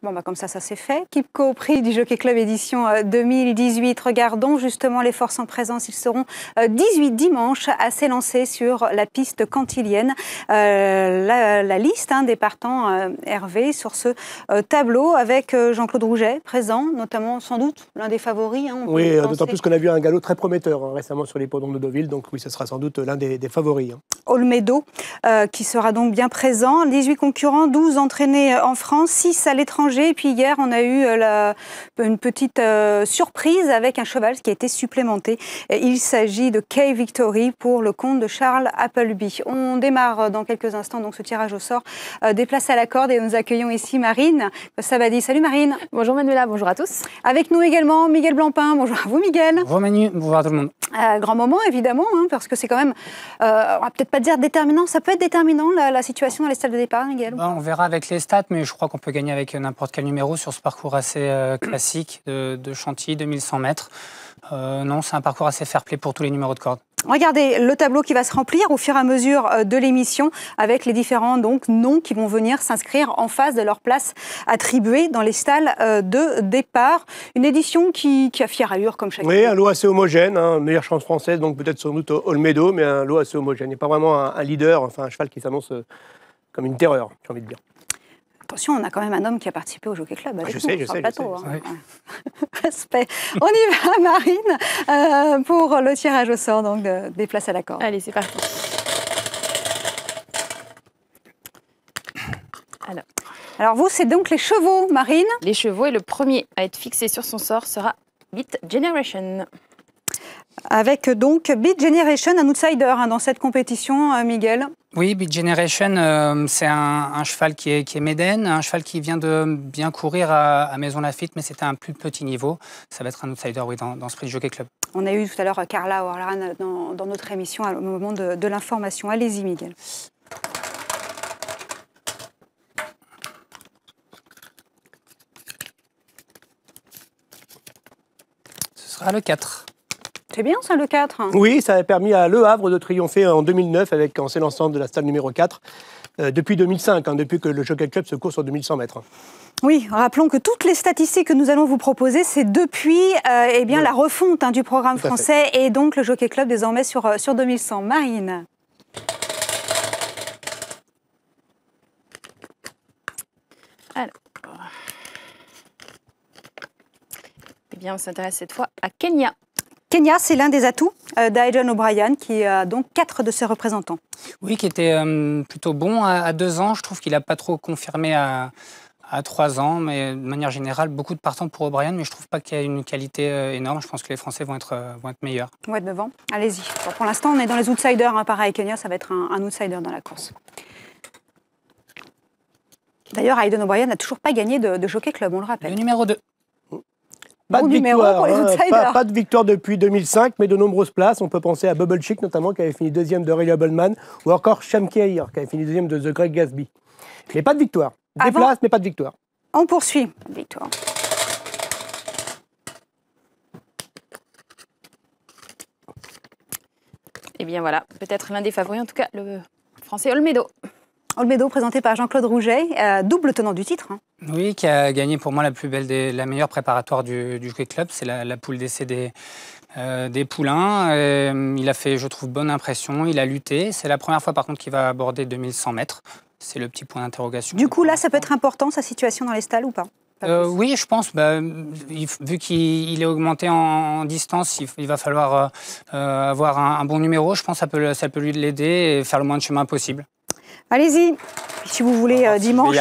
Bon, bah, comme ça c'est fait. Kipco, prix du Jockey Club édition 2018. Regardons justement les forces en présence. Ils seront 18 dimanche à s'élancer sur la piste cantilienne. La liste des partants Hervé sur ce tableau avec Jean-Claude Rouget présent, notamment sans doute l'un des favoris. Oui, d'autant plus qu'on a vu un galop très prometteur récemment sur l'hippodrome de Deauville. Donc oui, ce sera sans doute l'un des favoris. Olmedo qui sera donc bien présent. 18 concurrents, 12 entraînés en France, 6 à l'étranger. Et puis hier, on a eu une petite surprise avec un cheval qui a été supplémenté. Il s'agit de Kay Victory pour le compte de Charles Appleby. On démarre dans quelques instants donc ce tirage au sort des places à la corde et nous accueillons ici Marine Sabadi. Salut Marine. Bonjour Manuela, bonjour à tous. Avec nous également Miguel Blancpain. Bonjour à vous Miguel. Bonjour Manu, bonjour à tout le monde. Grand moment évidemment, parce que c'est quand même, on va peut-être pas dire déterminant, ça peut être déterminant la situation dans les stalles de départ, Miguel. On verra avec les stats, mais je crois qu'on peut gagner avec n'importe quel numéro sur ce parcours assez classique de Chantilly, 2100 mètres. Non, c'est un parcours assez fair-play pour tous les numéros de corde. Regardez le tableau qui va se remplir au fur et à mesure de l'émission avec les différents noms qui vont venir s'inscrire en face de leur place attribuée dans les stalles de départ. Une édition qui a fière allure comme chaque année. Oui, un lot assez homogène, meilleure chance française, donc peut-être sans doute Olmedo, mais un lot assez homogène. Il n'y a pas vraiment un leader, enfin un cheval qui s'annonce comme une terreur, j'ai envie de dire. Attention, on a quand même un homme qui a participé au Jockey Club. Je sais. Oui. Respect. On y va, Marine, pour le tirage au sort donc, des places à la corde. Allez, c'est parti. Alors vous, c'est donc les chevaux, Marine. Les chevaux, et le premier à être fixé sur son sort sera Beat Generation. Avec donc Beat Generation, un outsider dans cette compétition, Miguel. Oui, Beat Generation, c'est un cheval qui est médène, un cheval qui vient de bien courir à Maison Lafitte, mais c'était un plus petit niveau. Ça va être un outsider, oui, dans ce prix du Jockey Club. On a eu tout à l'heure Carla Orlan dans notre émission au moment de l'information. Allez-y, Miguel. Ce sera le 4. C'est bien ça, le 4. Oui, ça a permis à Le Havre de triompher en 2009 en s'élançant de la stalle numéro 4 depuis 2005, depuis que le Jockey Club se court sur 2100 mètres. Oui, rappelons que toutes les statistiques que nous allons vous proposer, c'est depuis la refonte du programme français et donc le Jockey Club désormais sur 2100. Marine. Alors. Eh bien, on s'intéresse cette fois à Kenya. Kenya, c'est l'un des atouts d'Aidan O'Brien, qui a donc 4 de ses représentants. Oui, qui était plutôt bon à 2 ans. Je trouve qu'il n'a pas trop confirmé à 3 ans, mais de manière générale, beaucoup de partants pour O'Brien, mais je ne trouve pas qu'il y ait une qualité énorme. Je pense que les Français vont être meilleurs. Vont être devant. Allez-y. Bon, pour l'instant, on est dans les outsiders. Pareil, Kenya, ça va être un outsider dans la course. D'ailleurs, Aidan O'Brien n'a toujours pas gagné de Jockey Club, on le rappelle. Le numéro 2. Pas de victoire depuis 2005, mais de nombreuses places. On peut penser à Bubble Chick notamment, qui avait fini 2e d'Aurelia Bellman, ou encore Shamkeir, qui avait fini 2e de The Great Gatsby. Mais pas de victoire. Des places, mais pas de victoire. On poursuit. Victoire. Eh bien voilà, peut-être l'un des favoris, en tout cas le français Olmedo. Olmedo, présenté par Jean-Claude Rouget, double tenant du titre. Oui, qui a gagné pour moi la meilleure préparatoire du Jockey Club. C'est la poule d'essai des poulains. Il a fait, je trouve, bonne impression. Il a lutté. C'est la première fois, par contre, qu'il va aborder 2100 mètres. C'est le petit point d'interrogation. Du coup, là, ça peut être important, sa situation dans les stalles ou pas? Oui, je pense. Vu qu'il est augmenté en distance, il va falloir avoir un bon numéro. Je pense que ça peut lui l'aider et faire le moins de chemin possible. Allez-y, si vous voulez dimanche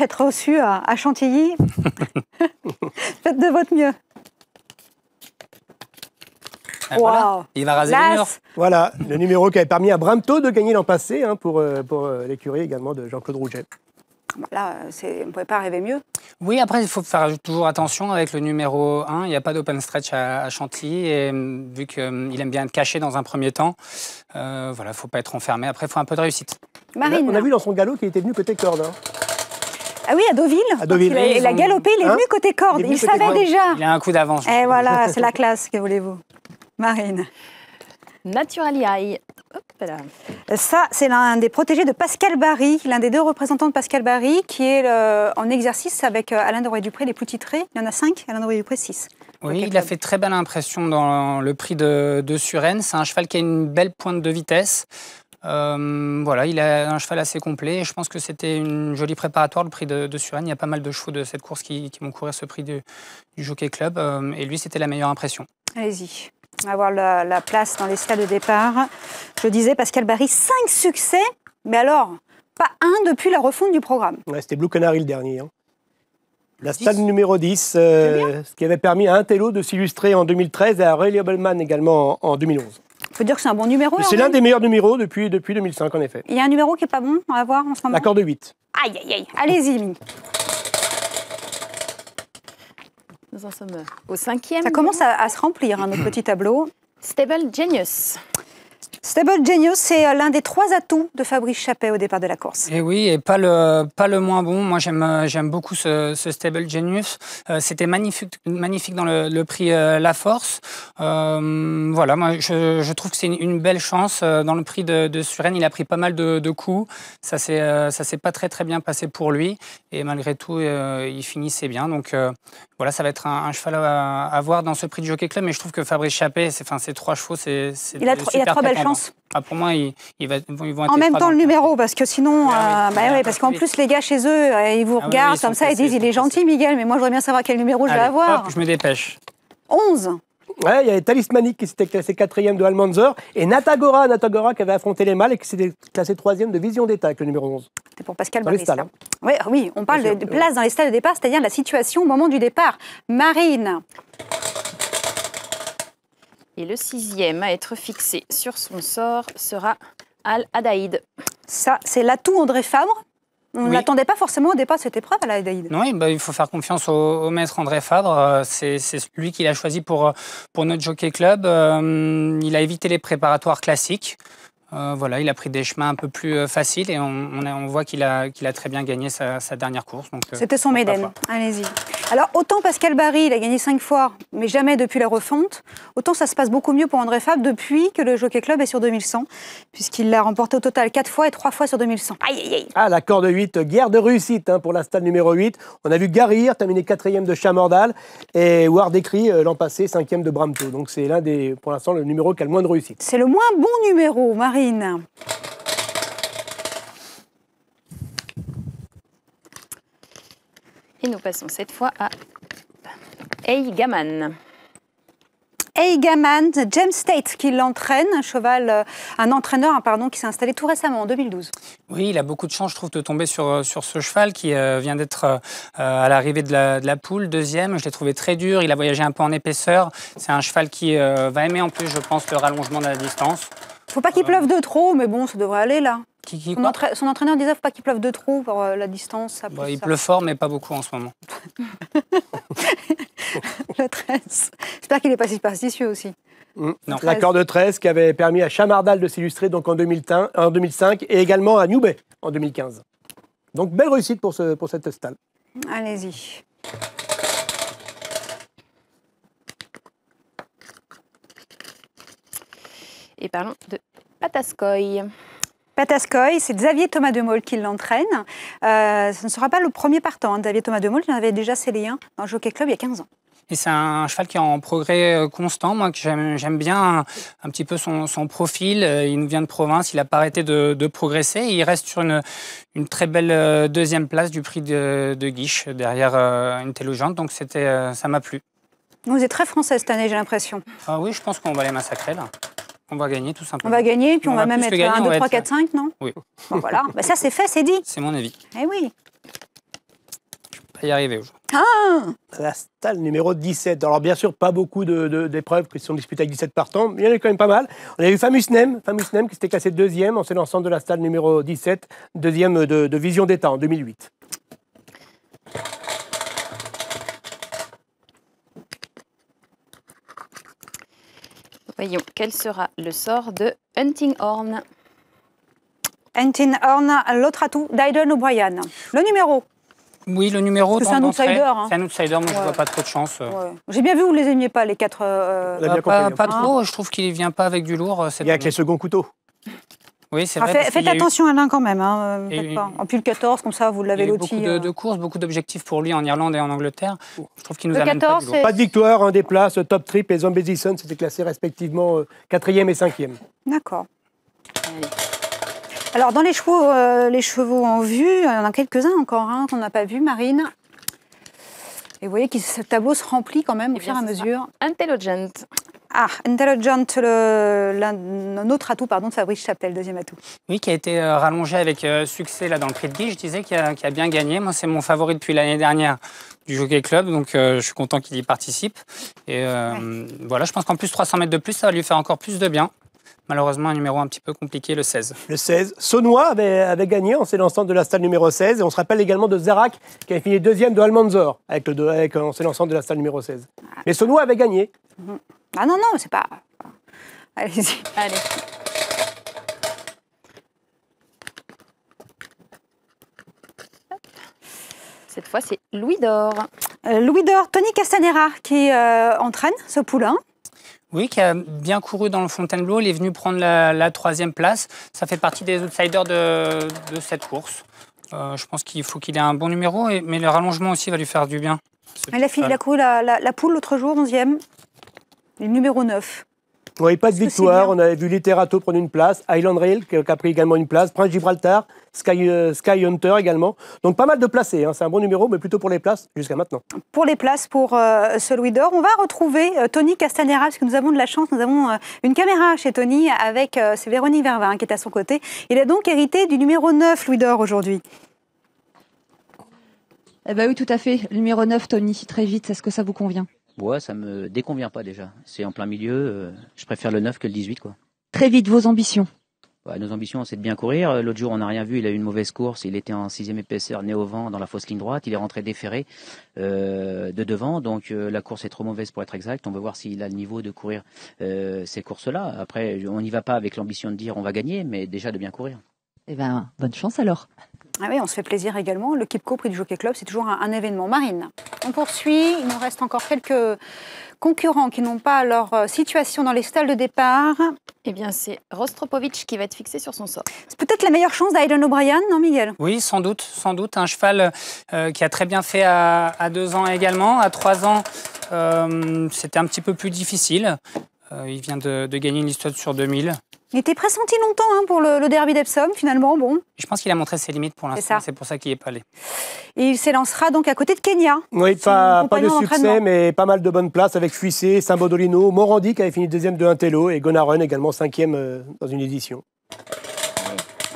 être reçu à Chantilly, faites de votre mieux. Voilà, il va raser le mur. Voilà, le numéro qui avait permis à Bramto de gagner l'an passé pour l'écurie également de Jean-Claude Rouget. Là, on ne pouvait pas rêver mieux. Oui, après, il faut faire toujours attention avec le numéro 1. Il n'y a pas d'open stretch à Chantilly. Et vu qu'il aime bien être caché dans un premier temps, il ne faut pas être enfermé. Après, il faut un peu de réussite. Marine. On a vu dans son galop qu'il était venu côté corde. Ah oui, à Deauville. Il a galopé, il est venu côté corde. Il savait déjà. Il a un coup d'avance. Et voilà, c'est la classe, que voulez-vous. Marine. Naturally High. Ça, c'est l'un des protégés de Pascal Barry, l'un des deux représentants de Pascal Barry, qui est en exercice avec Alain Doré-Dupré, les plus titrés. Il y en a 5, Alain Doré-Dupré 6. Oui, il a fait très belle impression dans le prix de Suresnes. C'est un cheval qui a une belle pointe de vitesse. Voilà, il a un cheval assez complet. Et je pense que c'était une jolie préparatoire, le prix de Suresnes. Il y a pas mal de chevaux de cette course qui vont courir ce prix du Jockey Club. Et lui, c'était la meilleure impression. Allez-y. On va voir la place dans les stades de départ. Je disais, Pascal Barry, 5 succès, mais alors, pas un depuis la refonte du programme. Ouais, c'était Blue Canary le dernier. Hein. La stade numéro 10, ce qui avait permis à un Tello de s'illustrer en 2013 et à Ray Liebelman également en 2011. Il faut dire que c'est un bon numéro. C'est l'un des meilleurs numéros depuis 2005, en effet. Il y a un numéro qui n'est pas bon, on va voir en ce moment. L'accord de 8. Aïe, aïe, aïe. Allez-y, Mine. Nous en sommes au 5e. Ça commence à se remplir, hein, notre petit tableau. Stable Genius. Stable Genius, c'est l'un des 3 atouts de Fabrice Chappet au départ de la course. Et oui, et pas le moins bon. Moi, j'aime beaucoup ce Stable Genius. C'était magnifique dans le prix La Force. Voilà, moi, je trouve que c'est une belle chance. Dans le prix de Suresnes, il a pris pas mal de coups. Ça s'est pas très bien passé pour lui. Et malgré tout, il finissait bien. Donc voilà, ça va être un cheval à voir dans ce prix du Jockey Club. Mais je trouve que Fabrice Chappet, ces 3 chevaux, il a 3 belles chances. Pour moi, ils vont être en même temps le numéro, parce que sinon, parce qu'en plus les gars chez eux, ils vous regardent comme ça et disent il est gentil Miguel, mais moi je voudrais bien savoir quel numéro je vais avoir. Hop, je me dépêche. 11. Ouais, il y avait Talismanic qui s'était classé 4e de Almanzor et Natagora qui avait affronté les mâles et qui s'était classé 3e de Vision d'État avec le numéro 11. C'est pour Pascal Barry. Oui, on parle de place dans les stades de départ, c'est-à-dire la situation au moment du départ. Marine. Et le 6e à être fixé sur son sort sera Al Adaïd. Ça, c'est l'atout André Fabre. On ne l'attendait pas forcément au départ de cette épreuve, Al Adaïd. Oui, il faut faire confiance au maître André Fabre. C'est lui qui l'a choisi pour notre Jockey Club. Il a évité les préparatoires classiques. Voilà, il a pris des chemins un peu plus faciles et on voit qu'il a très bien gagné sa dernière course. C'était son Méden. Allez-y. Alors, autant Pascal Barry, il a gagné 5 fois, mais jamais depuis la refonte, autant ça se passe beaucoup mieux pour André Fabre depuis que le Jockey Club est sur 2100, puisqu'il l'a remporté au total 4 fois et 3 fois sur 2100. Aïe, aïe, aïe. Ah, l'accord de 8, guerre de réussite pour la stade numéro 8. On a vu Garir terminer 4e de Chamordal et Ward Écrit l'an passé 5e de Bramto. Donc c'est l'un des, pour l'instant, le numéro qui a le moins de réussite. C'est le moins bon numéro, Marine. Et nous passons cette fois à Eigaman. Eigaman, James Tate qui l'entraîne, un entraîneur qui s'est installé tout récemment, en 2012. Oui, il a beaucoup de chance, je trouve, de tomber sur ce cheval qui vient d'être à l'arrivée de la poule, 2e. Je l'ai trouvé très dur, il a voyagé un peu en épaisseur. C'est un cheval qui va aimer en plus, je pense, le rallongement de la distance. Faut pas qu'il pleuve de trop, mais bon, ça devrait aller là. Son entraîneur disait faut pas qu'il pleuve de trop pour la distance. Il pleut fort, mais pas beaucoup en ce moment. Le 13. J'espère qu'il n'est pas superstitieux aussi. L'accord de 13 qui avait permis à Chamardal de s'illustrer donc en 2005 et également à Newbay en 2015. Donc belle réussite pour cette stade. Allez-y. Et parlons de Pataskoy. Pataskoy, c'est Xavier Thomas de Mol qui l'entraîne. Ce ne sera pas le premier partant. Xavier Thomas de Mol, il en avait déjà scellé un dans le Jockey Club il y a 15 ans. Et c'est un cheval qui est en progrès constant. Moi, que j'aime bien un petit peu son profil. Il nous vient de province, il n'a pas arrêté de progresser. Il reste sur une très belle 2e place du prix de Guiche, derrière Intelligent. Donc ça m'a plu. Vous êtes très français cette année, j'ai l'impression. Ah oui, je pense qu'on va les massacrer là. On va gagner tout simplement. On va gagner, puis on va même être 1, 2, 3, 4, 5, non? Oui. Bon voilà, ça c'est fait, c'est dit. C'est mon avis. Eh oui. Je ne vais pas y arriver aujourd'hui. Ah, la stade numéro 17. Alors bien sûr, pas beaucoup d'épreuves qui sont disputées avec 17 partants, mais il y en a quand même pas mal. On a eu Famous Nem qui s'était classé 2e en s'élançant de la stade numéro 17, 2e de Vision d'État en 2008. Voyons, quel sera le sort de Hunting Horn. Hunting Horn, l'autre atout, Dylan O'Brien. Le numéro. Oui, le numéro. C'est un outsider. C'est un outsider, moi je ne vois pas trop de chance. Ouais. J'ai bien vu, vous ne les aimiez pas, les 4. Pas trop, je trouve qu'il ne vient pas avec du lourd. Il y a que les seconds couteaux. Oui, c'est vrai. Faites attention Alain quand même. Hein, pas. En plus le 14, comme ça, vous l'avez loti. Beaucoup de courses, beaucoup d'objectifs pour lui en Irlande et en Angleterre. Je trouve qu'il nous amène 14, pas de victoire, un des places, Top Trip et Zambezison, c'était classé respectivement 4e et 5e. D'accord. Alors dans les chevaux en vue, il y en a quelques-uns encore qu'on n'a pas vu, Marine. Et vous voyez que ce tableau se remplit quand même au fur et à mesure. Intelligent. Ah, Intelligent, un autre atout de Fabrice Chapelle, deuxième atout. Oui, qui a été rallongé avec succès là, dans le Prix de Guy. Je disais qu'il a bien gagné. Moi, c'est mon favori depuis l'année dernière du Jockey Club, donc je suis content qu'il y participe. Et voilà, je pense qu'en plus, 300 mètres de plus, ça va lui faire encore plus de bien. Malheureusement, un numéro un petit peu compliqué, le 16. Le 16. Saunois avait gagné en s'élançant de la stalle numéro 16. Et on se rappelle également de Zarak, qui avait fini deuxième de Almanzor, en s'élançant de la stalle numéro 16. Mais Saunois avait gagné. Ah non, c'est pas... Allez-y. Allez. Cette fois, c'est Louis d'Or. Louis d'Or, Tony Castanera, qui entraîne ce poulain. Oui, qui a bien couru dans le Fontainebleau. Il est venu prendre la 3e place. Ça fait partie des outsiders de cette course. Je pense qu'il faut qu'il ait un bon numéro, mais le rallongement aussi va lui faire du bien. Il a couru la poule l'autre jour, 11e. Le numéro 9. Oui, pas de victoire. On avait vu Literato prendre une place. Island Rail, qui a pris également une place. Prince Gibraltar, Sky Hunter également. Donc pas mal de placés. C'est un bon numéro, mais plutôt pour les places jusqu'à maintenant. Pour les places, pour ce Louis d'Or, on va retrouver Tony Castanera, parce que nous avons de la chance. Nous avons une caméra chez Tony avec c'est Véronique Vervin qui est à son côté. Il a donc hérité du numéro 9 Louis d'Or aujourd'hui. Eh ben oui, tout à fait. Le numéro 9, Tony, très vite. Est-ce que ça vous convient ? Ouais, ça me déconvient pas déjà. C'est en plein milieu. Je préfère le 9 que le 18, quoi. Très vite, vos ambitions. Ouais, nos ambitions, c'est de bien courir. L'autre jour, on n'a rien vu. Il a eu une mauvaise course. Il était en 6e épaisseur, nez au vent, dans la fausse ligne droite. Il est rentré déféré de devant. Donc, la course est trop mauvaise pour être exact. On va voir s'il a le niveau de courir ces courses-là. Après, on n'y va pas avec l'ambition de dire on va gagner, mais déjà de bien courir. Eh bien, bonne chance alors. Ah oui, on se fait plaisir également. Le Kipco Prix du Jockey Club, c'est toujours un événement. Marine, on poursuit. Il nous reste encore quelques concurrents qui n'ont pas leur situation dans les stalles de départ. Eh bien, c'est Rostropovich qui va être fixé sur son sort. C'est peut-être la meilleure chance d'Aidan O'Brien, non Miguel? Oui, sans doute. Un cheval qui a très bien fait à 2 ans également. À 3 ans, c'était un petit peu plus difficile. Il vient de gagner une histoire sur 2000. Il était pressenti longtemps pour le derby d'Epsom, finalement. Bon. Je pense qu'il a montré ses limites pour l'instant. C'est pour ça qu'il n'y est pas allé. Et il s'élancera donc à côté de Kenya. Oui, pas de succès, mais pas mal de bonnes places avec Fuissé, Saint-Baudolino, Morandi qui avait fini 2e de Intello et Gonarun également 5e dans une édition.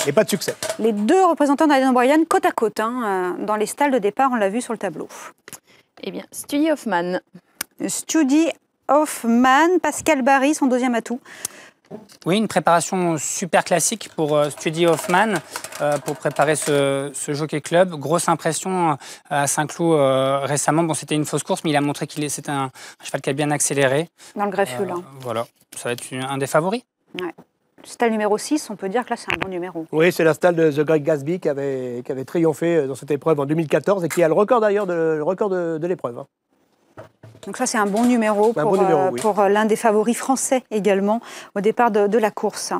Et pas de succès. Les 2 représentants d'Aidan O'Brien côte à côte dans les stalles de départ, on l'a vu sur le tableau. Eh bien, Study Hoffman. Study Hoffman, Pascal Barry, son 2e atout. Oui, une préparation super classique pour Study Hoffman, pour préparer ce Jockey Club. Grosse impression à Saint-Cloud récemment. Bon, c'était une fausse course, mais il a montré c'est un cheval qui a bien accéléré. Dans le greffieux, là. Voilà, ça va être un des favoris. Ouais. Stalle numéro 6, on peut dire que là, c'est un bon numéro. Oui, c'est la stalle de The Greg Gatsby qui avait triomphé dans cette épreuve en 2014 et qui a le record d'ailleurs de l'épreuve. Donc ça, c'est un bon numéro pour l'un des favoris français également au départ de la course.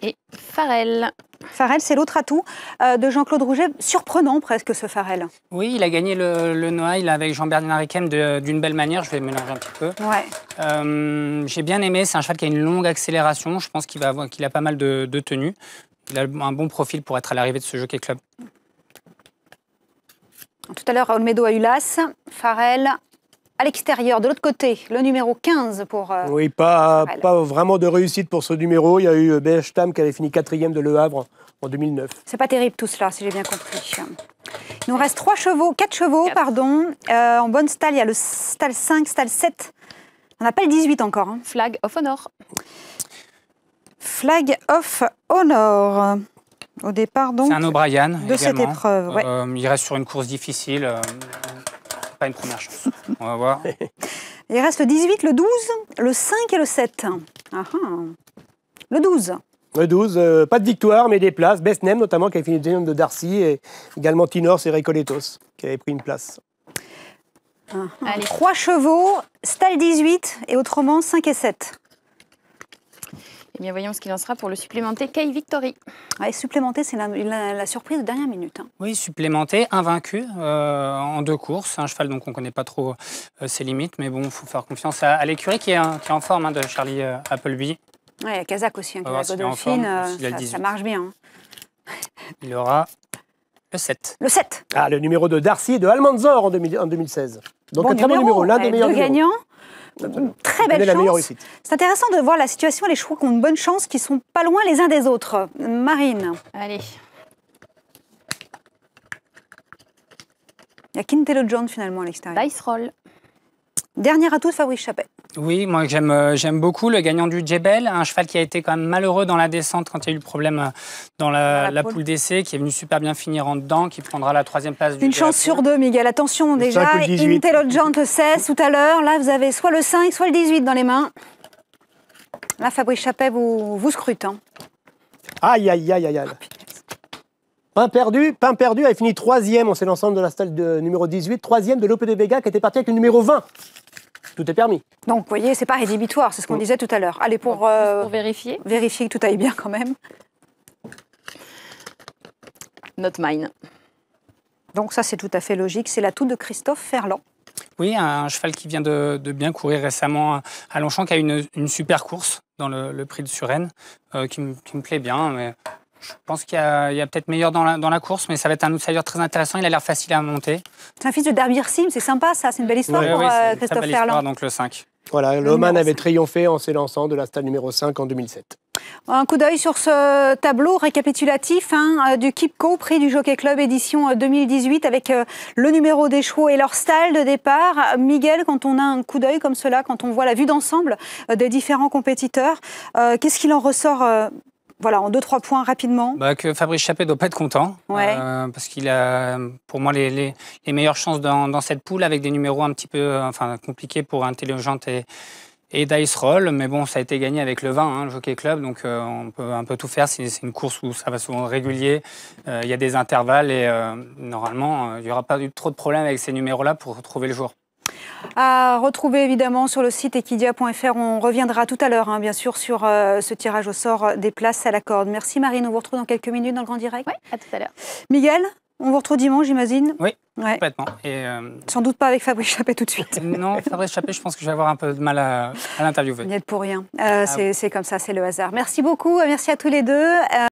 Et Farrell. Farrell, c'est l'autre atout de Jean-Claude Rouget. Surprenant presque ce Farrell. Oui, il a gagné le Noailles avec Jean-Bernard Riquem d'une belle manière. Je vais mélanger un petit peu. Ouais. J'ai bien aimé. C'est un cheval qui a une longue accélération. Je pense qu'il a pas mal de tenue. Il a un bon profil pour être à l'arrivée de ce Jockey Club. Tout à l'heure, Olmedo a eu l'as. Farrell à l'extérieur, de l'autre côté, le numéro 15 pour... oui, pas vraiment de réussite pour ce numéro. Il y a eu Behestam qui avait fini 4e de Le Havre en 2009. C'est pas terrible tout cela, si j'ai bien compris. Il nous reste 4 chevaux, pardon. En bonne stalle, il y a le stalle 5, stalle 7. On n'a pas le 18 encore. Flag of Honor. Flag of Honor. Au départ, donc, c'est un O'Brien de également. Cette épreuve. Ouais. Il reste sur une course difficile. Pas une première chance. On va voir. Il reste le 18, le 12, le 5 et le 7. Le 12. Le 12, pas de victoire, mais des places. Best Name, notamment, qui avait fini 2e de Darcy, et également Tinors et Recoletos, qui avaient pris une place. Allez. 3 chevaux, stalle 18, et autrement 5 et 7. Eh bien, voyons ce qu'il en sera pour le supplémenté Kay Victory. Ouais, supplémenté, c'est la surprise de dernière minute. Hein. Oui, supplémenté, invaincu en 2 courses. Un cheval, donc on ne connaît pas trop ses limites, mais bon, il faut faire confiance à l'écurie qui est en forme de Charlie Appleby. Oui, il y a Kazakh aussi, qui est la Godolphin, ça marche bien. Hein. Il aura le 7. Le 7. Ah, le numéro de Darcy de Almanzor en 2016. Donc un très bon numéro, l'un des meilleurs gagnants. Très belle chance. C'est C'est intéressant de voir la situation, les chevaux qui ont une bonne chance, qui sont pas loin les uns des autres. Marine. Allez. Il y a Quintelo John finalement à l'extérieur. Dice Roll. Dernier atout de Fabrice Chappet. Oui, moi j'aime beaucoup le gagnant du Djebel, un cheval qui a été quand même malheureux dans la descente quand il y a eu le problème dans la poule d'essai, qui est venu super bien finir en dedans, qui prendra la 3e place. Une chance sur 2, Miguel. Attention déjà, Intelligent le 16 tout à l'heure. Là, vous avez soit le 5, soit le 18 dans les mains. Là, Fabrice Chappet vous scrute. Hein. Aïe, aïe, aïe, aïe, aïe. Pain perdu, elle finit 3e, on sait l'ensemble de la stalle de numéro 18, 3e de Lope de Vega qui était parti avec le numéro 20. Tout est permis. Donc, vous voyez, c'est pas rédhibitoire, c'est ce qu'on disait tout à l'heure. Allez, pour vérifier. Vérifier que tout aille bien quand même. Not mine. Donc ça, c'est tout à fait logique. C'est l'atout de Christophe Ferland. Oui, un cheval qui vient de bien courir récemment à Longchamp, qui a une super course dans le prix de Suresnes, qui me plaît bien. Mais je pense qu'il y a peut-être meilleur dans la course, mais ça va être un outsider très intéressant. Il a l'air facile à monter. C'est un fils de Derby Sim, c'est sympa ça, c'est une belle histoire pour Christophe Ferland. Histoire, donc le 5. Voilà, l'Oman avait triomphé en s'élançant de la stalle numéro 5 en 2007. Un coup d'œil sur ce tableau récapitulatif du Kipco, prix du Jockey Club édition 2018, avec le numéro des chevaux et leur stall de départ. Miguel, quand on a un coup d'œil comme cela, quand on voit la vue d'ensemble des différents compétiteurs, qu'est-ce qu'il en ressort voilà, en 2-3 points rapidement. Que Fabrice Chappet ne doit pas être content, parce qu'il a, pour moi, les meilleures chances dans cette poule, avec des numéros un petit peu compliqués pour Intelligente et Dice Roll. Mais bon, ça a été gagné avec le 20, le Jockey Club, donc on peut un peu tout faire. C'est une course où ça va souvent régulier, il y a des intervalles et normalement, il n'y aura pas eu trop de problèmes avec ces numéros-là pour trouver le jour. À retrouver évidemment sur le site equidia.fr. On reviendra tout à l'heure, bien sûr, sur ce tirage au sort des places à la corde. Merci Marine, on vous retrouve dans quelques minutes dans le Grand Direct. Oui, à tout à l'heure. Miguel, on vous retrouve dimanche, j'imagine. Oui, complètement. Et sans doute pas avec Fabrice Chappet tout de suite. Non, Fabrice Chappet, je pense que je vais avoir un peu de mal à l'interviewer. Vous n'y êtes pour rien. C'est comme ça, c'est le hasard. Merci beaucoup, merci à tous les deux.